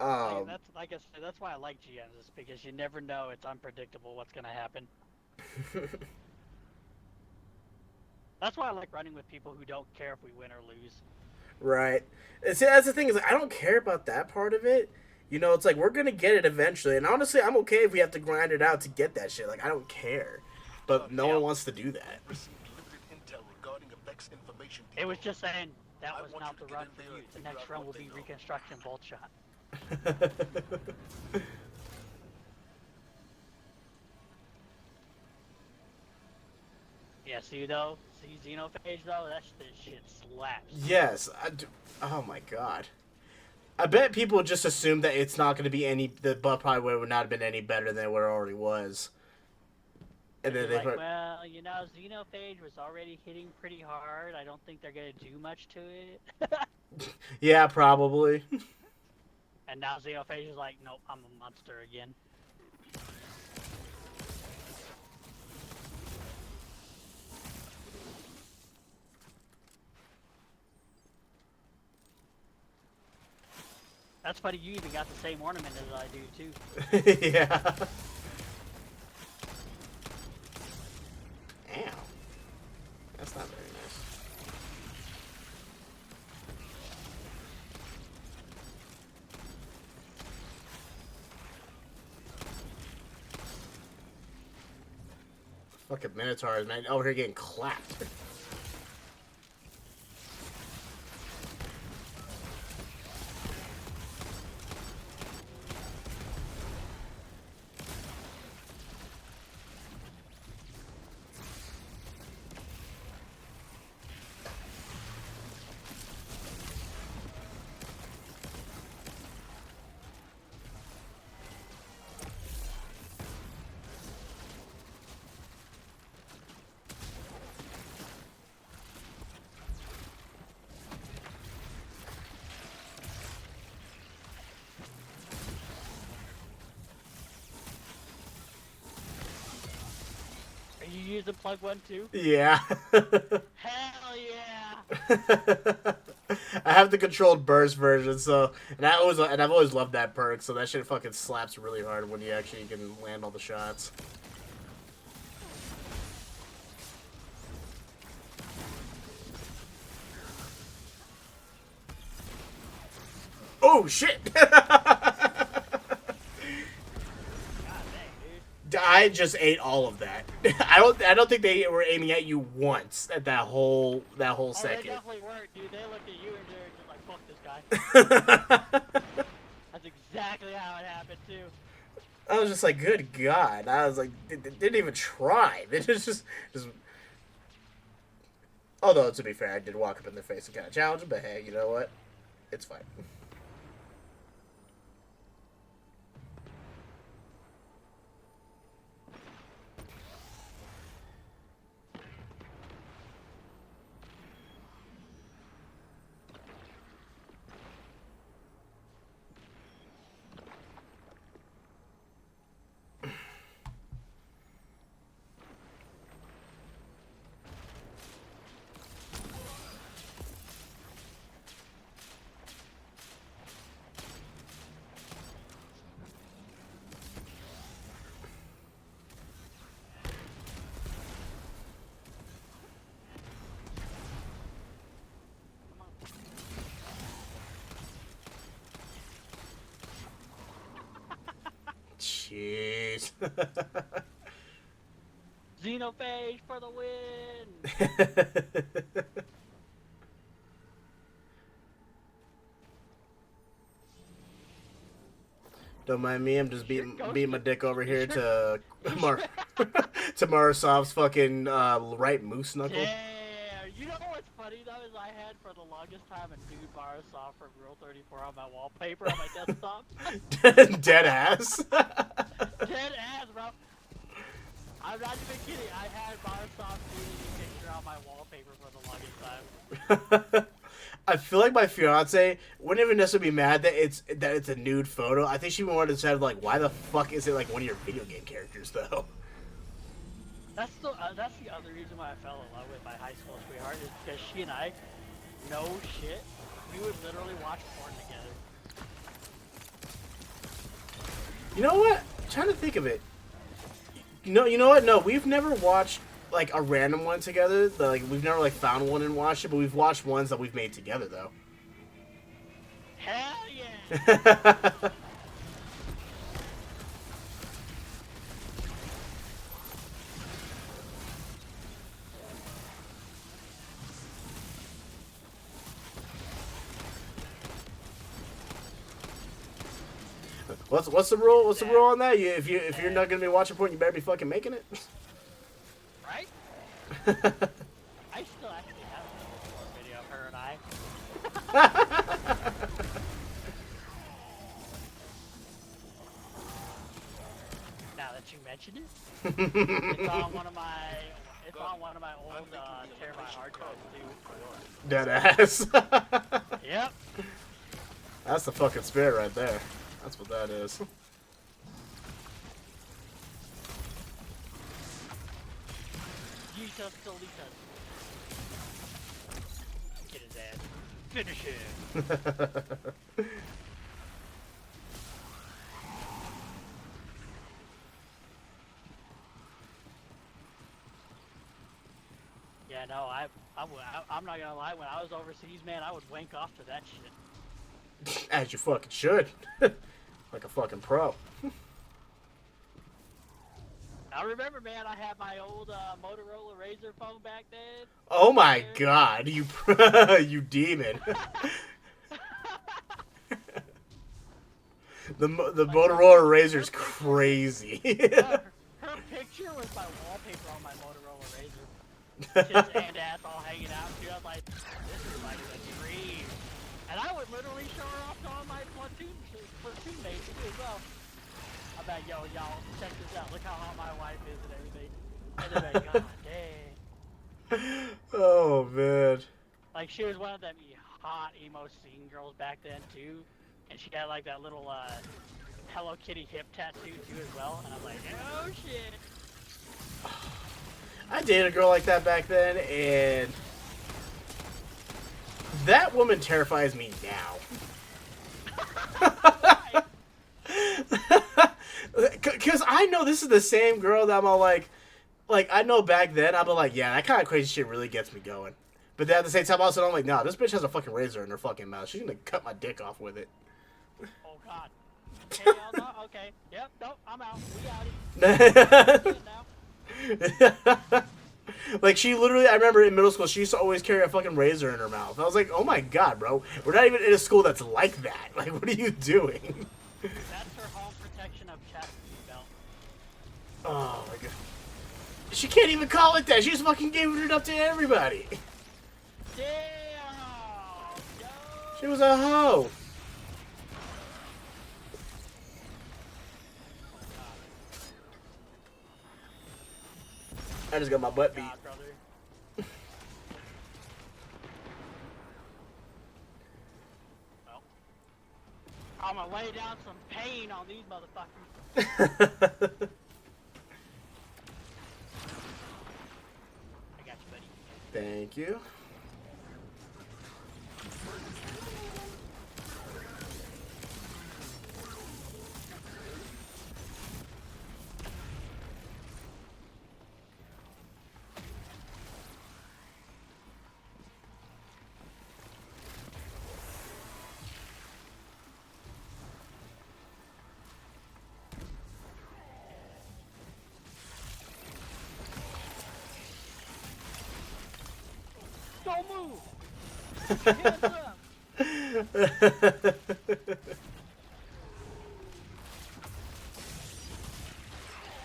Um, That's like I said. That's why I like GMs, is because you never know. It's unpredictable what's gonna happen. That's why I like running with people who don't care if we win or lose. right. And see, that's the thing is, I don't care about that part of it. You know, it's like we're gonna get it eventually, and honestly, I'm okay if we have to grind it out to get that shit. Like, I don't care, but no one Yep. wants to do that. Received limited intel regarding Vex information It was depot. just saying that I was want you not to the get run in for there you. and The figure next out run what will they be know. reconstruction bolt shot. Yeah, see though, see Xenophage though, this shit slaps. Yes. Oh my god. I bet people just assume that it's not going to be any. The buff probably would not have been any better than what it already was, and They're then just they like, put. well, Xenophage was already hitting pretty hard. I don't think they're gonna do much to it. Yeah, probably. And now Xenophage is like, nope, I'm a monster again. That's funny. You even got the same ornament as I do too. Yeah. Damn. That's not very nice. Fucking Minotaurs, man, over here getting clapped. Are you using plug one too? Yeah. Hell yeah! I have the controlled burst version, so and I've always loved that perk, so that shit fucking slaps really hard when you actually can land all the shots. Oh shit! God dang, dude. I just ate all of that. I don't think they were aiming at you once at that whole Oh, they second. definitely weren't, dude. They looked at you and they're just like, fuck this guy. That's exactly how it happened too. I was just like, good God. I was like, they didn't even try. They just. Although, to be fair, I did walk up in their face and kind of challenge them, but hey, you know what? It's fine. Come on. Jeez. Xenophage for the win! Don't mind me. I'm just Is your beating ghost my a, dick over is here your to is Mar your to Marasov's fucking right moose knuckle. Damn! You know what's funny though is I had for the longest time a nude Microsoft from Rule 34 on my wallpaper on my desktop. Dead ass. Dead ass, bro. I'm not even kidding. I had Microsoft nudity picture on my wallpaper for the longest time. I feel like my fiance wouldn't even necessarily be mad that it's a nude photo. I think she wanted to say like, why the fuck is it like one of your video game characters though? That's the other reason why I fell in love with my high school sweetheart is because she and I, no shit, we would literally watch porn together. You know what? I'm trying to think of it. You know what? No, we've never watched like a random one together. Like we've never like found one and watched it, but we've watched ones that we've made together though. Hell yeah! What's the rule? What's the rule on that? If you're not gonna be watching porn, you better be fucking making it. Right? I still actually have a video of her and I. Now that you mention it, it's on one of my old terabyte hard drives too. Dead ass. Yep. That's the fucking spirit right there. That's what that is. Yeetus Delitas. Get his ass. Finish him. Yeah, no, I'm not gonna lie. When I was overseas, man, I would wank off to that shit. As you fucking should. Like a fucking pro. I remember, man, I had my old Motorola Razr phone back then. Oh my god, you you demon. The Motorola Razr's crazy. Her picture was my wallpaper on my Motorola Razr. Tits and ass all hanging out. She was like, this is like the dream. And I would literally show her off to all my platoon mates as well. I'm like, yo, y'all, check this out. Look how hot my wife is and everything. And they're like, god dang. Oh man. Like, she was one of them hot emo scene girls back then too. And she had like that little Hello Kitty hip tattoo too as well. And I'm like, oh shit. I dated a girl like that back then, and that woman terrifies me now. Because I know this is the same girl that I'm all like I know back then I'm like, yeah, that kind of crazy shit really gets me going. But then at the same time, also I'm like, nah, this bitch has a fucking razor in her fucking mouth. She's gonna cut my dick off with it. Oh god. Okay, y'all know? Okay. Yep. Nope. I'm out. We outie. Like she literally, I remember in middle school, she used to always carry a fucking razor in her mouth. I was like, oh my god, bro, we're not even in a school that's like that. Like, what are you doing? That's her home protection of chastity belt. Oh my god. She can't even call it that. She's fucking giving it up to everybody. Damn. Yo. She was a hoe. I just got my butt beat. God, brother. Well, I'm gonna lay down some pain on these motherfuckers. I got you, buddy. Thank you. Don't move! Hands up!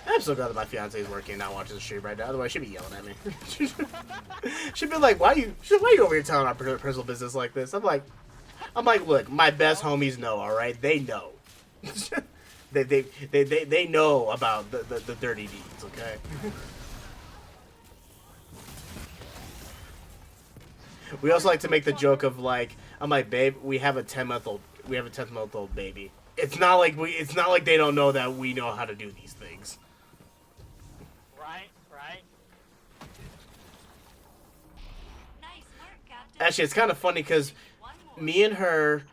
I'm so glad that my fiance is working and not watching the stream right now. Otherwise, she'd be yelling at me. She'd be like, "Why you over here telling our personal business like this?" I'm like, look, my best homies know. All right, they know. they know about the dirty deeds. Okay. We also like to make the joke of like, I'm like, babe, we have a 10-month-old baby. It's not like they don't know that we know how to do these things. Right. Nice work, Captain. Actually, it's kind of funny because me and her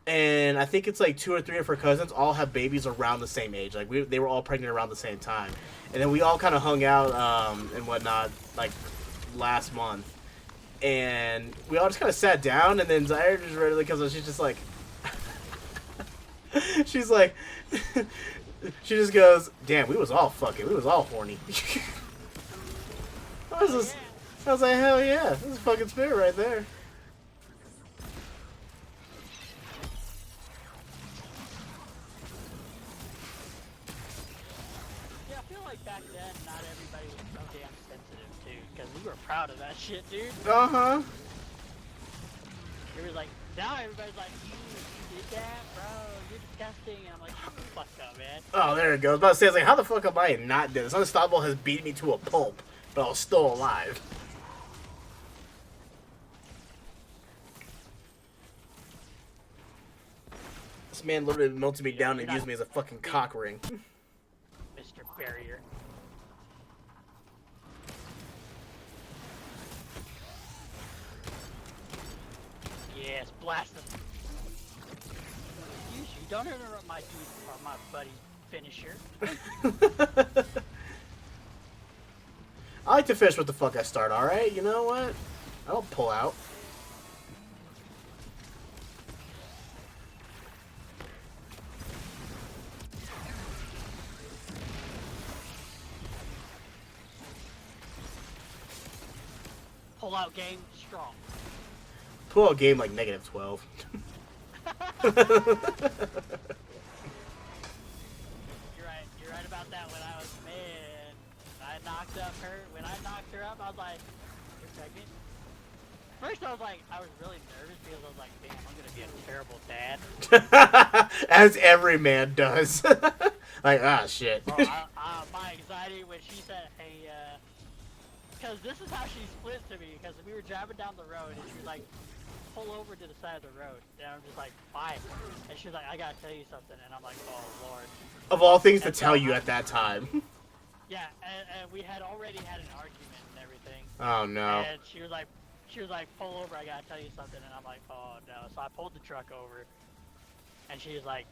and I think it's like 2 or 3 of her cousins all have babies around the same age. Like they were all pregnant around the same time, and then we all kind of hung out and whatnot like last month, and we all just kind of sat down, and then Zaire just readily comes up. She's just like, she's like, she just goes, "Damn, we was all fucking, we was all horny." I was like, hell yeah, this is fucking spirit right there. Back then, not everybody was so damn sensitive too, because we were proud of that shit, dude. Uh-huh. It was like, now everybody's like, you did that, bro, you're disgusting, and I'm like, shut the fuck up, man. Oh, there it goes. I was about to say, I was like, how the fuck am I not dead? This Unstoppable has beat me to a pulp, but I was still alive. This man literally melted me down and used me as a fucking cock ring. Mr. Barrier. Yes, blast him. Excuse you, don't interrupt my dude or my buddy's finisher. I like to finish what the fuck I start, alright? You know what? I don't pull out. Pull out game strong. Pull out game like -12. You're right about that. When I was, man, when I knocked her up, I was like, you're pregnant? First I was really nervous because I was like, damn, I'm gonna be a terrible dad. As every man does. Like, ah, shit. Bro, my anxiety when she said, hey, because this is how she split to me, because we were driving down the road, and she was like, pull over to the side of the road, and I'm just like, fine, and she's like, I gotta tell you something, and I'm like, oh, Lord. Of all things to tell you at that time. Yeah, and we had already had an argument and everything. Oh, no. And she was like, pull over, I gotta tell you something, and I'm like, oh, no. So I pulled the truck over, and she was like,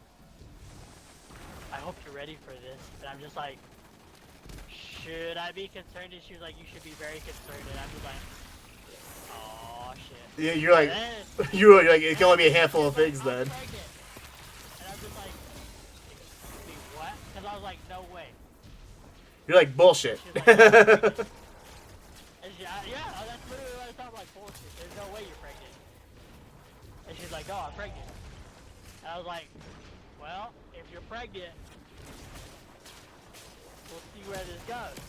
I hope you're ready for this, and I'm just like, should I be concerned? And she was like, you should be very concerned, and I'm just like, oh, shit. Yeah, you're like, you're like, it can only be a handful of things then. And I'm just like, excuse me, what? Because I was like, no way. You're like, bullshit. She's like, yeah, that's literally what I thought, like, bullshit. There's no way you're pregnant. And she's like, oh, I'm pregnant. And I was like, well, if you're pregnant, we'll see where this goes.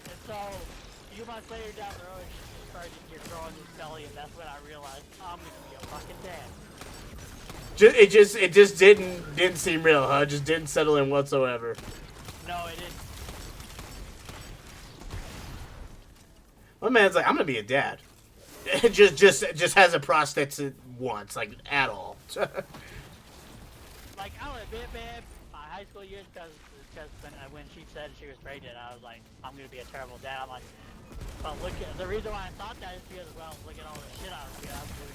And so, a few months later down the road, she started to get growing this belly, and that's when I realized I'm gonna be a fucking dad. It just didn't seem real, huh? It just didn't settle in whatsoever. No, it didn't. My man's like, I'm gonna be a dad. It just hasn't processed it once, like at all. Like, I'll admit, man, my high school years, because when she said she was pregnant, I was like, I'm gonna be a terrible dad. I'm like, but look at the reason why I thought that is because, well, look at all the shit I was doing. I was doing,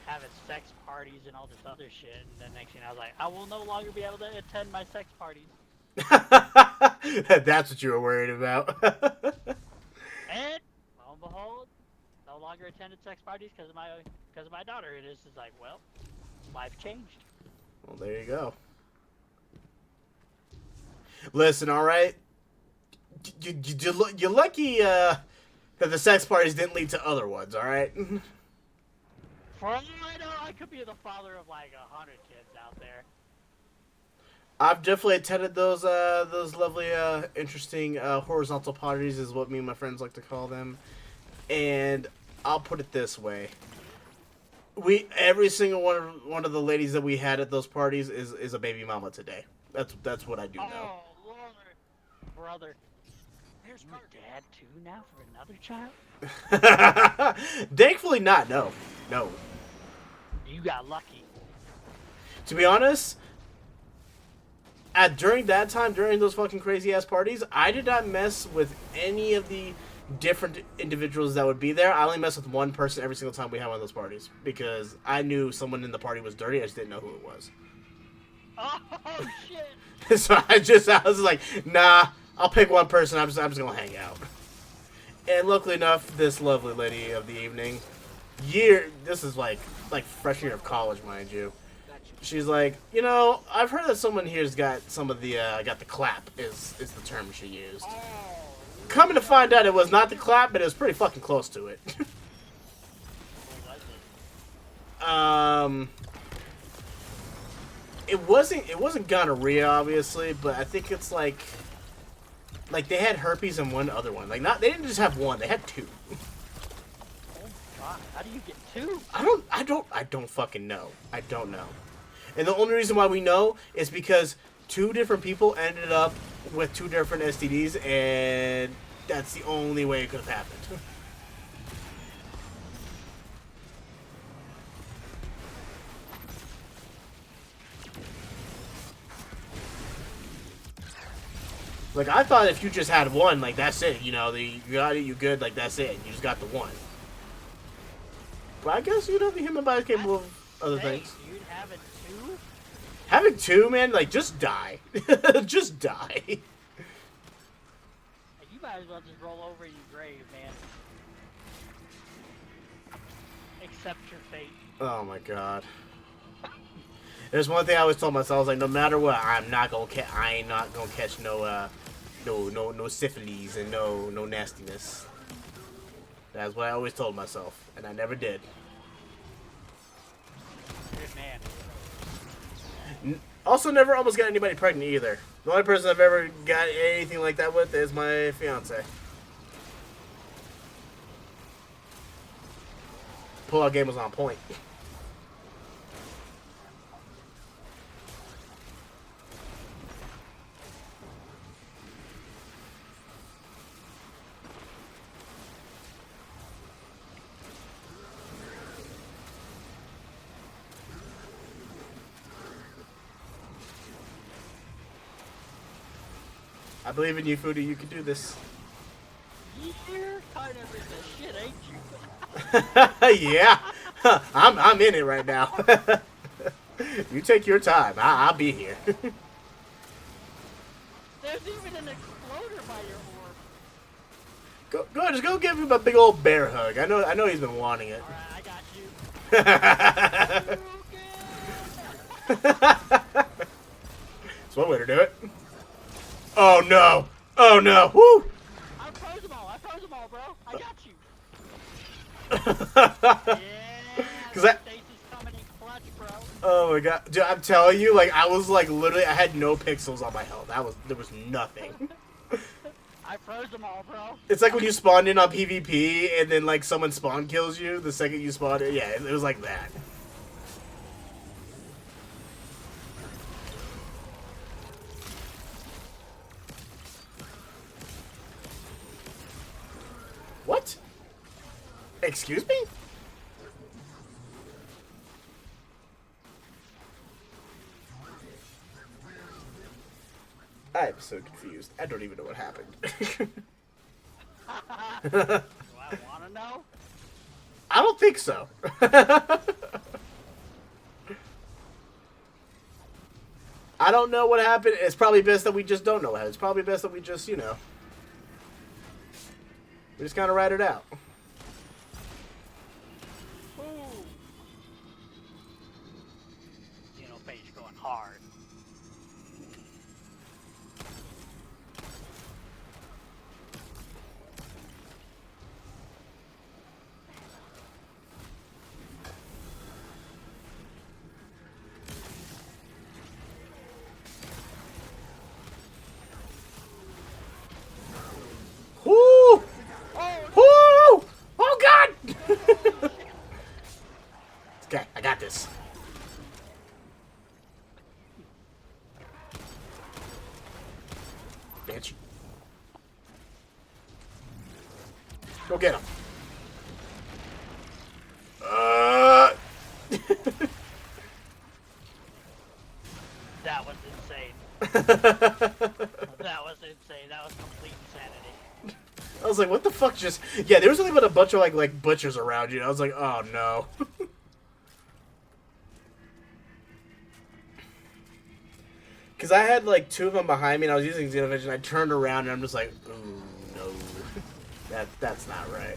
having sex parties and all this other shit. And then next thing I was like, I will no longer be able to attend my sex parties. That's what you were worried about. And lo and behold, no longer attended sex parties because of my daughter. And it's just like, well, life changed. Well, there you go. Listen, all right. You're lucky that the sex parties didn't lead to other ones. All right. For all I know, I could be the father of like 100 kids out there. I've definitely attended those lovely, interesting horizontal parties, is what me and my friends like to call them. And I'll put it this way: every single one of the ladies that we had at those parties is a baby mama today. That's what I do know. Oh, Lord, brother, there's my dad too now for another child. Thankfully, not. No. You got lucky. To be honest, during that time, during those fucking crazy ass parties, I did not mess with any of the different individuals that would be there. I only mess with one person every single time we have one of those parties because I knew someone in the party was dirty. I just didn't know who it was. Oh shit! So I was like, nah, I'll pick one person. I'm just gonna hang out. And luckily enough, this lovely lady of the evening, this is like freshman year of college, mind you. She's like, you know, I've heard that someone here's got some of the got the clap is the term she used. Coming to find out, it was not the clap, but it was pretty fucking close to it. It wasn't gonorrhea, obviously, but I think it's like they had herpes and one other one. Like they didn't just have one, they had two. Oh god, how do you get two? I don't fucking know. I don't know. And the only reason why we know is because two different people ended up with two different STDs, and that's the only way it could have happened. Like, I thought if you just had one, like, that's it. You know, you got it, you good, like, that's it. You just got the one. But I guess, you know, the human body is capable of other things. Dude, having two? Having two, man, like, just die. Just die. You might as well just roll over in your grave, man. Accept your fate. Oh, my God. There's one thing I always told myself, I was like, no matter what, I ain't not gonna catch no syphilis and no nastiness. That's what I always told myself, and I never did. Good man. Also, never almost got anybody pregnant either. The only person I've ever got anything like that with is my fiance. Pull-out game was on point. I believe in you, Foodie. You can do this. You're kind of in the shit, ain't you? Yeah. I'm in it right now. You take your time. I'll be here. There's even an exploder by your orb. Go ahead, just go give him a big old bear hug. I know he's been wanting it. Alright, I got you. That's one way to do it. Oh no! Oh no! Woo! I froze them all, bro. I got you. Yeah, Cause that. Stacy's coming in clutch, bro. Oh my god, dude! I'm telling you, like I was like literally, I had no pixels on my health. There was nothing. I froze them all, bro. It's like when you spawned in on PvP and then like someone spawn kills you the second you spawn in. Yeah, it was like that. What? Excuse me? I'm so confused. I don't even know what happened. Do I want to know? I don't think so. I don't know what happened. It's probably best that we just don't know what happened. It's probably best that we just, you know, we just kind of ride it out. Ooh. Page going hard. Whoo! Whoo! Oh God! Okay, I got this. Bitch. Go get him. That was insane. That was insane. That was complete insanity. I was like, what the fuck just... Yeah, there was only but a bunch of, like butchers around you. I was like, oh, no. Because I had, like, 2 of them behind me, and I was using Xenovision, and I turned around, and I'm just like, ooh, no. That's not right.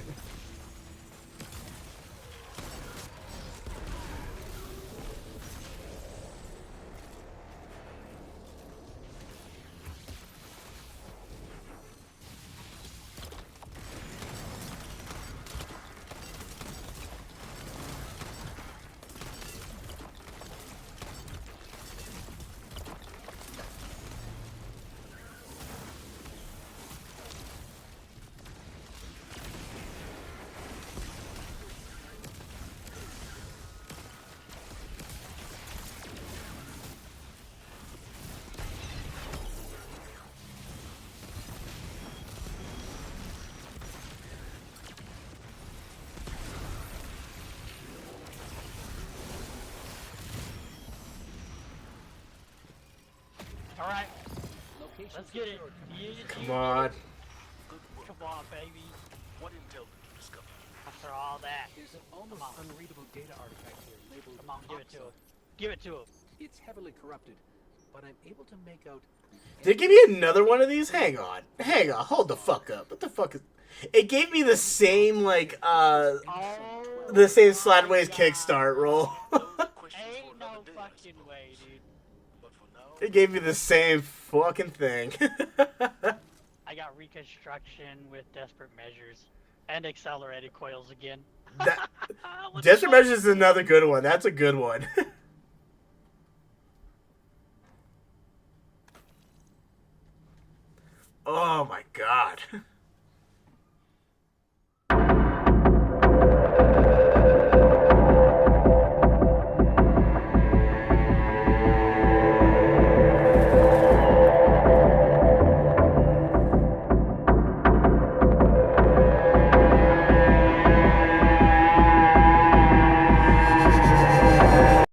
Alright, let's get it. Come on. Come on, baby. What intel did you discover? After all that. There's an almost unreadable data artifact here labeled Come on, give it to him. Oxide. Give it to him. It's heavily corrupted, but I'm able to make out... Did it give me another one of these? Hang on. Hold the fuck up. What the fuck is... It gave me the same, like, the same sideways kickstart roll. Ain't no fucking way, dude. But for now, It gave me the same fucking thing. I got reconstruction with desperate measures and accelerated coils again. That, What the Desperate fuck? Measures is another good one. That's a good one. Oh my god.